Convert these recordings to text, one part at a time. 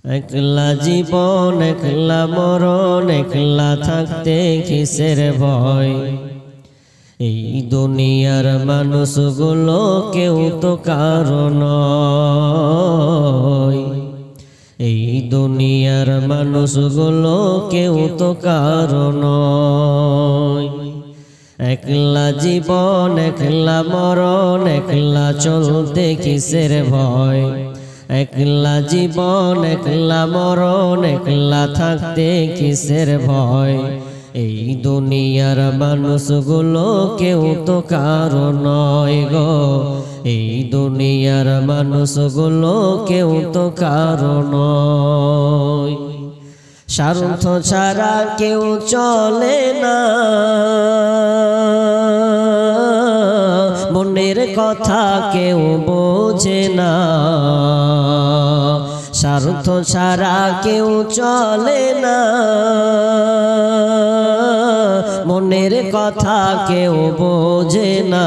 একলা জীবন একলা মরণ, একলা থাকতে কিসের ভয়। এই দুনিয়ার মানুষগুলো কেউ তো কারো নয়। এই দুনিয়ার মানুষগুলো কেউ তো কারো নয়। একলা জীবন একলা মরণ, একলা চলতে কিসের ভয়। একলা জীবন একলা মরণ, একলা থাকতে কিসের ভয়। এই দুনিয়ার মানুষগুলো কেউ তো কারো নয় গো। এই দুনিয়ার মানুষগুলো কেউ তো কারো নয়। স্বার্থ ছাড়া কেউ চলে না, মনের কথা কেউ বোঝে না। স্বার্থ ছাড়া কেউ চলে না, মনের কথা কেউ বোঝে না।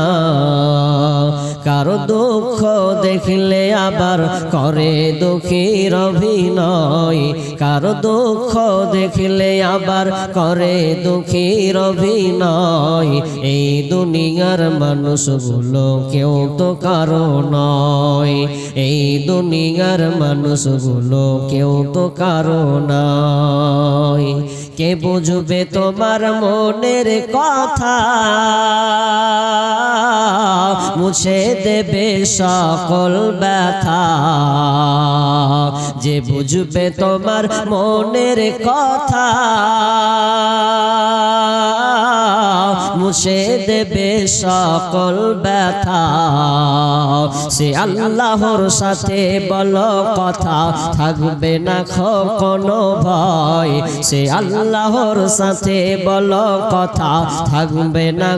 কারো দুঃখ দেখলে আবার করে দুঃখীর অভিনয়। কারো দুঃখ দেখলে আবার করে দুঃখীর অভিনয়। এই দুনিয়ার মানুষগুলো কেউ তো কারো নয়। এই দুনিয়ার মানুষগুলো কেউ তো কারো নয়। কে বুঝবে তোমার মনের কথা, মুছে দেবে সকল ব্যথা। যে বুঝবে তোমার মনের কথা, মুছে দেবে সকল ব্যথা। সে আল্লাহর সাথে বলো কথা, থাকবে না কোনো ভয়। সে আল্লাহর সাথে বলো কথা, থাকবে না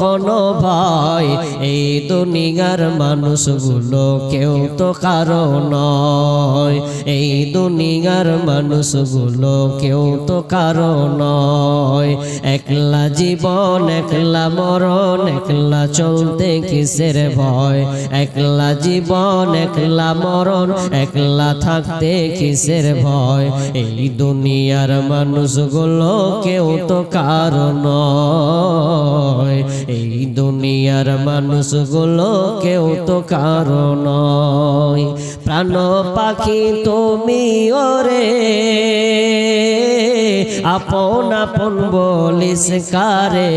কোনো ভয়। এই দুনিয়ার মানুষগুলো কেউ তো কারো নয়। এই দুনিয়ার মানুষগুলো কেউ তো কারো নয়। একলা জীবন একলা মরণ, একলা চলতে কিসের ভয়। একলা জীবন একলা মরণ, একলা থাকতে কিসের ভয়। এই দুনিয়ার মানুষগুলো কেউ তো কারো নয়। এই দুনিয়ার মানুষগুলো কেউ তো কারো নয়। প্রাণ পাখি তুমি ওরে, আপন আপন বলিস কারে।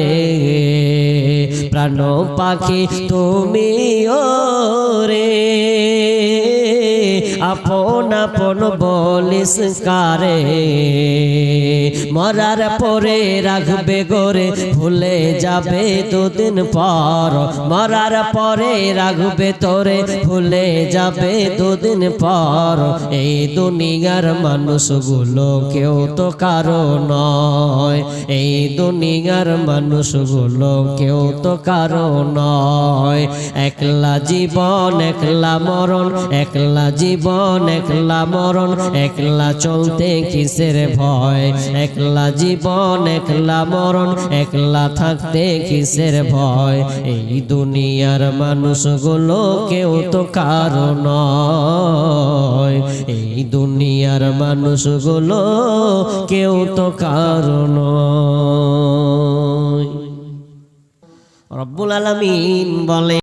প্রাণ পাখি তুমি ওরে, আপন আপন বলিস কারে। মরার পরে রাখবে গোরে, ভুলে যাবে দুদিন পর। মরার পরে রাখবে তোরে, ভুলে যাবে দুদিন পর। এই দুনিয়ার মানুষগুলো কেউ তো কারো নয়। এই দুনিয়ার মানুষগুলো কেউ তো কারো নয়। একলা জীবন একলা মরণ, একলা জীবন একলা মরণ, একলা চলতে কিসের ভয়। একলা জীবন একলা মরণ, একলা থাকতে কিসের ভয়। এই দুনিয়ার মানুষগুলো কেউ তো কারো নয়। এই দুনিয়ার মানুষগুলো কেউ তো কারো নয়। রব্বুল আলামিন বলে